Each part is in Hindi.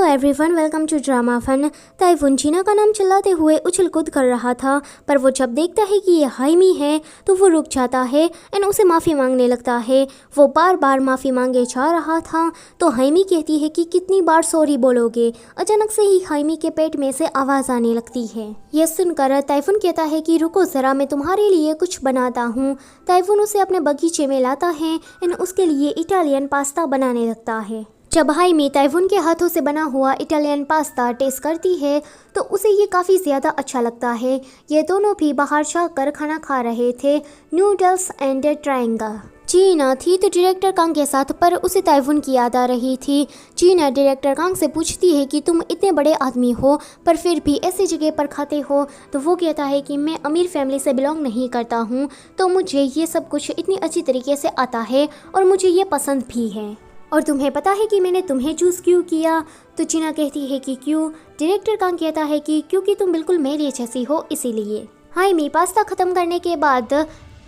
Everyone, welcome to drama fun. Typhoon जीना का नाम चिल्लाते हुए उछल कूद कर रहा था, पर वो जब देखता है कि ये हाइमी है तो वो रुक जाता है एंड उसे माफ़ी मांगने लगता है। वो बार बार माफ़ी मांगे जा रहा था तो हाइमी कहती है कि कितनी बार सॉरी बोलोगे। अचानक से ही हाइमी के पेट में से आवाज़ आने लगती है। यह सुनकर ताइफून कहता है कि रुको ज़रा, मैं तुम्हारे लिए कुछ बनाता हूँ। ताइफून उसे अपने बगीचे में लाता है एंड उसके लिए इटालियन पास्ता बनाने लगता है। जब हाइमी ताइफून के हाथों से बना हुआ इटालियन पास्ता टेस्ट करती है तो उसे ये काफ़ी ज़्यादा अच्छा लगता है। ये दोनों भी बाहर जाकर खाना खा रहे थे, नूडल्स एंड ट्रायंगल। जीना थी तो डायरेक्टर कांग के साथ, पर उसे ताइफून की याद आ रही थी। जीना डायरेक्टर कांग से पूछती है कि तुम इतने बड़े आदमी हो पर फिर भी ऐसी जगह पर खाते हो, तो वो कहता है कि मैं अमीर फैमिली से बिलोंग नहीं करता हूँ, तो मुझे ये सब कुछ इतनी अच्छी तरीके से आता है और मुझे ये पसंद भी है। और तुम्हें पता है कि मैंने तुम्हें चूज़ क्यों किया? तो जीना कहती है कि क्यों? डायरेक्टर कांग कहता है कि क्योंकि तुम बिल्कुल मेरे जैसी हो, इसीलिए। हाइमी पास्ता ख़त्म करने के बाद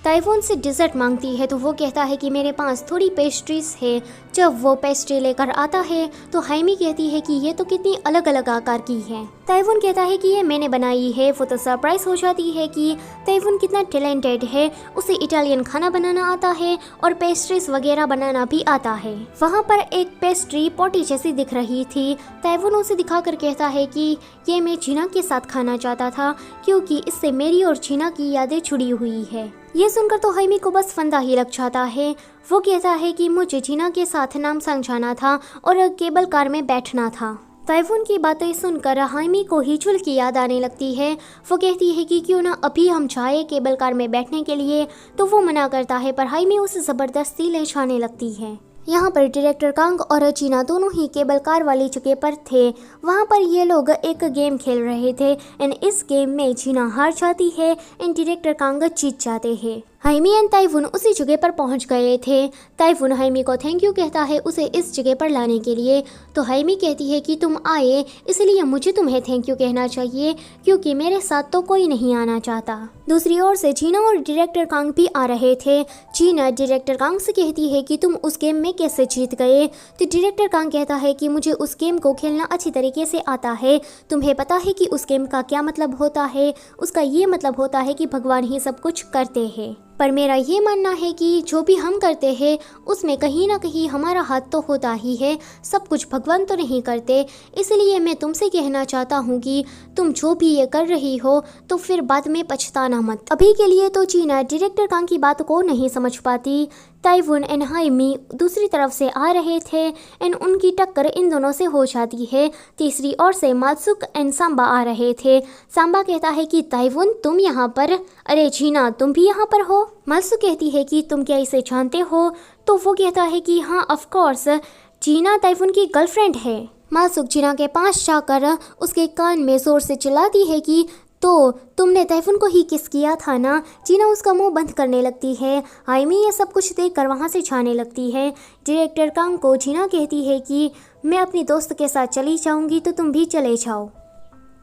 ताइफून से डिज़र्ट मांगती है तो वो कहता है कि मेरे पास थोड़ी पेस्ट्रीज है। जब वो पेस्ट्री लेकर आता है तो हाइमी कहती है कि ये तो कितनी अलग अलग आकार की है। ताइफून कहता है कि ये मैंने बनाई है। वो तो सरप्राइज हो जाती है कि ताइफून कितना टैलेंटेड है, उसे इटालियन खाना बनाना आता है और पेस्ट्रीज वगैरह बनाना भी आता है। वहाँ पर एक पेस्ट्री पोटी जैसी दिख रही थी। ताइफून उसे दिखाकर कहता है कि ये मैं जीना के साथ खाना चाहता था क्योंकि इससे मेरी और जीना की यादें जुड़ी हुई है। ये सुनकर तो हाइमी को बस फंदा ही लग जाता है। वो कहता है कि मुझे जीना के साथ नामसांग जाना था और केबल कार में बैठना था। ताइफून की बातें सुनकर हाइमी को हिचुल की याद आने लगती है। वो कहती है कि क्यों ना अभी हम जाए केबल कार में बैठने के लिए, तो वो मना करता है पर हाइमी उसे ज़बरदस्ती ले जाने लगती है। यहाँ पर डायरेक्टर कांग और जीना दोनों ही केबल कार वाली जगह पर थे। वहाँ पर ये लोग एक गेम खेल रहे थे एंड इस गेम में जीना हार जाती है एंड डायरेक्टर कांग जीत जाते हैं। हाइमी एंड ताइफून उसी जगह पर पहुंच गए थे। ताइफून हाइमी को थैंक यू कहता है उसे इस जगह पर लाने के लिए, तो हाइमी कहती है कि तुम आए इसलिए मुझे तुम्हें थैंक यू कहना चाहिए क्योंकि मेरे साथ तो कोई नहीं आना चाहता। दूसरी ओर से जीना और डायरेक्टर कांग भी आ रहे थे। जीना डायरेक्टर कांग से कहती है कि तुम उस गेम में कैसे जीत गए? तो डायरेक्टर कांग कहता है कि मुझे उस गेम को खेलना अच्छी तरीके से आता है। तुम्हें पता है कि उस गेम का क्या मतलब होता है? उसका ये मतलब होता है कि भगवान ही सब कुछ करते हैं, पर मेरा ये मानना है कि जो भी हम करते हैं उसमें कहीं ना कहीं हमारा हाथ तो होता ही है, सब कुछ भगवान तो नहीं करते। इसलिए मैं तुमसे कहना चाहता हूँ कि तुम जो भी ये कर रही हो तो फिर बाद में पछताना मत। अभी के लिए तो जीना डायरेक्टर कांग की बात को नहीं समझ पाती। ताइफून एंड हाइमी दूसरी तरफ से आ रहे थे एंड उनकी टक्कर इन दोनों से हो जाती है। तीसरी ओर से मात्सुक एंड सांबा आ रहे थे। सांबा कहता है कि ताइफून तुम यहाँ पर, अरे जीना तुम भी यहाँ पर हो? मात्सुक कहती है कि तुम क्या इसे जानते हो? तो वो कहता है कि हाँ ऑफ कोर्स, जीना ताइफून की गर्लफ्रेंड है। मात्सुक जीना के पास जाकर उसके कान में जोर से चिल्लाती है कि तो तुमने ताइफून को ही किस किया था ना? जीना उसका मुंह बंद करने लगती है। हाइमी ये सब कुछ देखकर वहाँ से जाने लगती है। डायरेक्टर कांग को जीना कहती है कि मैं अपनी दोस्त के साथ चली जाऊँगी तो तुम भी चले जाओ।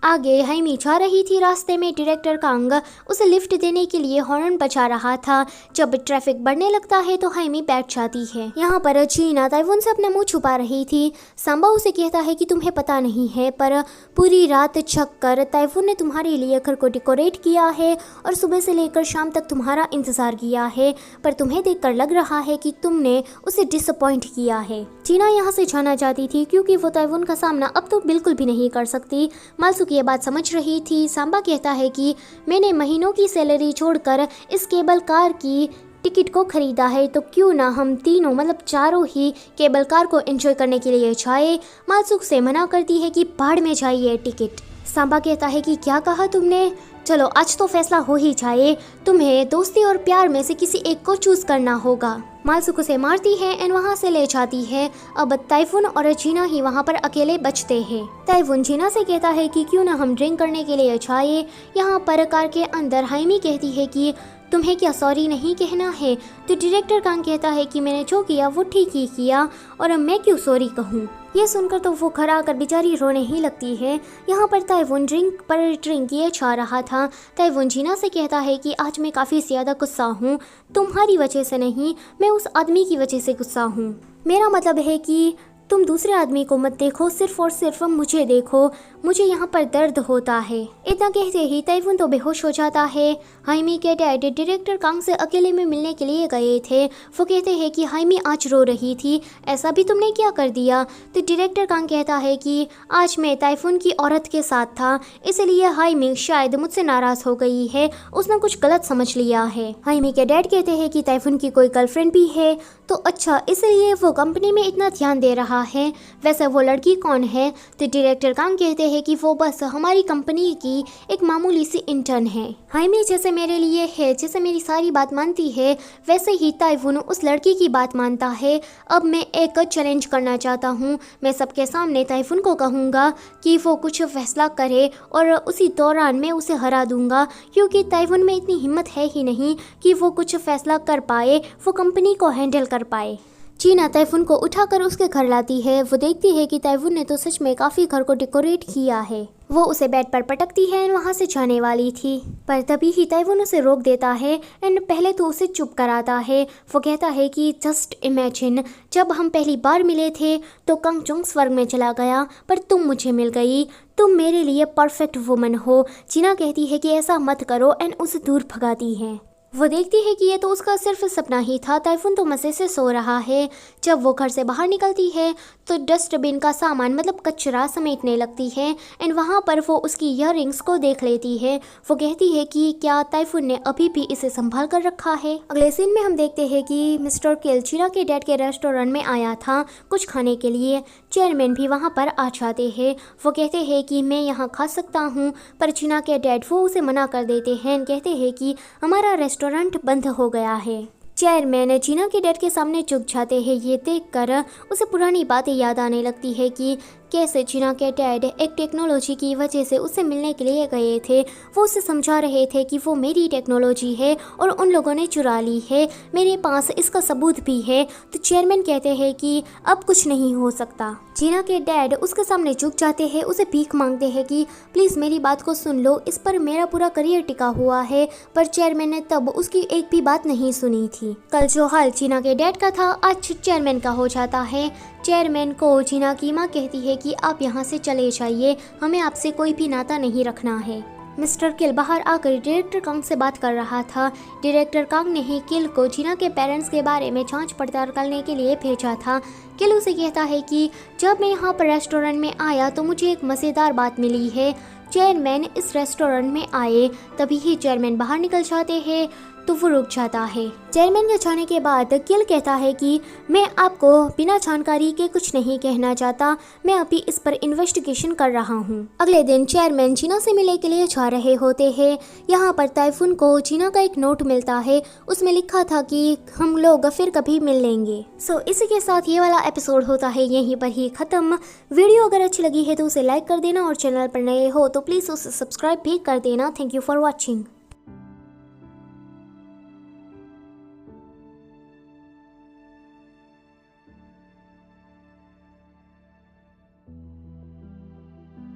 आगे हाइमी जा रही थी। रास्ते में डायरेक्टर कांग उसे लिफ्ट देने के लिए हॉर्न बजा रहा था। जब ट्रैफिक बढ़ने लगता है तो हाइमी बैठ जाती है। यहाँ पर जीना ताइफून से अपना मुंह छुपा रही थी। सांबा उसे कहता है कि तुम्हें पता नहीं है पर पूरी रात जगकर ताइफून ने तुम्हारे लिए घर को डेकोरेट किया है और सुबह से लेकर शाम तक तुम्हारा इंतजार किया है, पर तुम्हें देखकर लग रहा है कि तुमने उसे डिसअपॉइंट किया है। जीना यहाँ से जाना चाहती थी क्योंकि वो ताइफून का सामना अब तो बिल्कुल भी नहीं कर सकती। मात्सुक ये बात समझ रही थी। सांबा कहता है कि मैंने महीनों की सैलरी छोड़कर इस केबल कार की टिकट को खरीदा है, तो क्यों ना हम तीनों मतलब चारों ही केबल कार को एंजॉय करने के लिए जाए। मात्सुक से मना करती है कि भाड़ में जाइए टिकट। सांबा कहता है कि क्या कहा तुमने? चलो आज तो फैसला हो ही जाए, तुम्हें दोस्ती और प्यार में से किसी एक को चूज करना होगा। मात्सुक उसे मारती है एंड वहाँ से ले जाती है। अब ताइफून और जीना ही वहाँ पर अकेले बचते हैं। ताइफून जीना से कहता है कि क्यों ना हम ड्रिंक करने के लिए जाए। यहाँ पर कार के अंदर हाइमी कहती है कि तुम्हें क्या सॉरी नहीं कहना है? तो डायरेक्टर कांग कहता है कि मैंने जो किया वो ठीक ही किया और अब मैं क्यों सॉरी कहूँ। ये सुनकर तो वो घर आकर बेचारी रोने ही लगती है। यहाँ पर ताइफून ड्रिंक पर ड्रिंक किए जा रहा था। ताइफून जीना से कहता है कि आज मैं काफ़ी ज़्यादा गुस्सा हूँ, तुम्हारी वजह से नहीं, मैं उस आदमी की वजह से गुस्सा हूँ। मेरा मतलब है कि तुम दूसरे आदमी को मत देखो, सिर्फ और सिर्फ मुझे देखो, मुझे यहाँ पर दर्द होता है। इतना कहते ही ताइफून तो बेहोश हो जाता है। हाइमी के डैड डायरेक्टर कांग से अकेले में मिलने के लिए गए थे। वो कहते हैं कि हाइमी आज रो रही थी, ऐसा भी तुमने क्या कर दिया? तो डायरेक्टर कांग कहता है कि आज मैं ताइफून की औरत के साथ था, इसलिए हाइमी शायद मुझसे नाराज हो गई है, उसने कुछ गलत समझ लिया है। हाइमी के डैड कहते हैं कि ताइफून की कोई गर्लफ्रेंड भी है, तो अच्छा इसलिए वो कंपनी में इतना ध्यान दे रहा है। वैसे वो लड़की कौन है? तो डायरेक्टर कांग कहते हैं कि वो बस हमारी कंपनी की एक मामूली सी इंटर्न है। हाइमी जैसे मेरे लिए है, जैसे मेरी सारी बात मानती है, वैसे ही ताइफून उस लड़की की बात मानता है। अब मैं एक चैलेंज करना चाहता हूँ। मैं सबके सामने ताइफून को कहूँगा कि वो कुछ फैसला करे और उसी दौरान मैं उसे हरा दूंगा, क्योंकि ताइफून में इतनी हिम्मत है ही नहीं कि वो कुछ फैसला कर पाए, वो कंपनी को हैंडल कर पाए। चीना ताइफून को उठाकर उसके घर लाती है। वो देखती है कि ताइफून ने तो सच में काफ़ी घर को डेकोरेट किया है। वो उसे बेड पर पटकती है और वहाँ से जाने वाली थी, पर तभी ही ताइफून उसे रोक देता है एंड पहले तो उसे चुप कराता है। वो कहता है कि जस्ट इमेजिन, जब हम पहली बार मिले थे तो कंग चुंग स्वर्ग में चला गया, पर तुम मुझे मिल गई, तुम मेरे लिए परफेक्ट वुमन हो। चीना कहती है कि ऐसा मत करो एंड उसे दूर भगाती है। वो देखती है कि ये तो उसका सिर्फ सपना ही था। ताइफून तो मज़े से सो रहा है। जब वो घर से बाहर निकलती है तो डस्टबिन का सामान मतलब कचरा समेटने लगती है एंड वहाँ पर वो उसकी ईयररिंग्स को देख लेती है। वो कहती है कि क्या ताइफून ने अभी भी इसे संभाल कर रखा है। अगले सीन में हम देखते हैं कि मिस्टर किल चीना के डैड के रेस्टोरेंट में आया था कुछ खाने के लिए। चेयरमैन भी वहाँ पर आ जाते हैं। वो कहते हैं कि मैं यहाँ खा सकता हूँ, पर चीना के डैड वो उसे मना कर देते हैं। कहते हैं कि हमारा रेस्टोरेंट बंद हो गया है। चेयरमैन चीना के डैड के सामने झुक जाते हैं। ये देखकर उसे पुरानी बातें याद आने लगती है कि कैसे चीना के डैड एक टेक्नोलॉजी की वजह से उससे मिलने के लिए गए थे। वो उसे समझा रहे थे कि वो मेरी टेक्नोलॉजी है और उन लोगों ने चुरा ली है, मेरे पास इसका सबूत भी है। तो चेयरमैन कहते हैं कि अब कुछ नहीं हो सकता। चीना के डैड उसके सामने झुक जाते हैं, उसे भीख मांगते हैं कि प्लीज़ मेरी बात को सुन लो, इस पर मेरा पूरा करियर टिका हुआ है। पर चेयरमैन ने तब उसकी एक भी बात नहीं सुनी थी। कल जो हाल चीना के डैड का था आज चेयरमैन का हो जाता है। चेयरमैन को चीना की माँ कहती है कि आप यहाँ से चले जाइए, हमें आपसे कोई भी नाता नहीं रखना है। मिस्टर किल बाहर आकर डायरेक्टर कांग से बात कर रहा था। डायरेक्टर कांग ने ही किल को चीना के पेरेंट्स के बारे में जांच पड़ताल करने के लिए भेजा था। किल उसे कहता है कि जब मैं यहाँ पर रेस्टोरेंट में आया तो मुझे एक मज़ेदार बात मिली है। चेयरमैन इस रेस्टोरेंट में आए, तभी ही चेयरमैन बाहर निकल जाते हैं तो वो रुक जाता है। चेयरमैन के जाने के बाद किल कहता है कि मैं आपको बिना जानकारी के कुछ नहीं कहना चाहता, मैं अभी इस पर इन्वेस्टिगेशन कर रहा हूँ। अगले दिन चेयरमैन चीना से मिलने के लिए जा रहे होते हैं। यहाँ पर ताइफून को चीना का एक नोट मिलता है, उसमें लिखा था कि हम लोग फिर कभी मिल लेंगे। सो इसी के साथ ये वाला एपिसोड होता है यहीं पर ही खत्म। वीडियो अगर अच्छी लगी है तो उसे लाइक कर देना और चैनल पर नए हो तो प्लीज़ उसे सब्सक्राइब भी कर देना। Thank you for watching.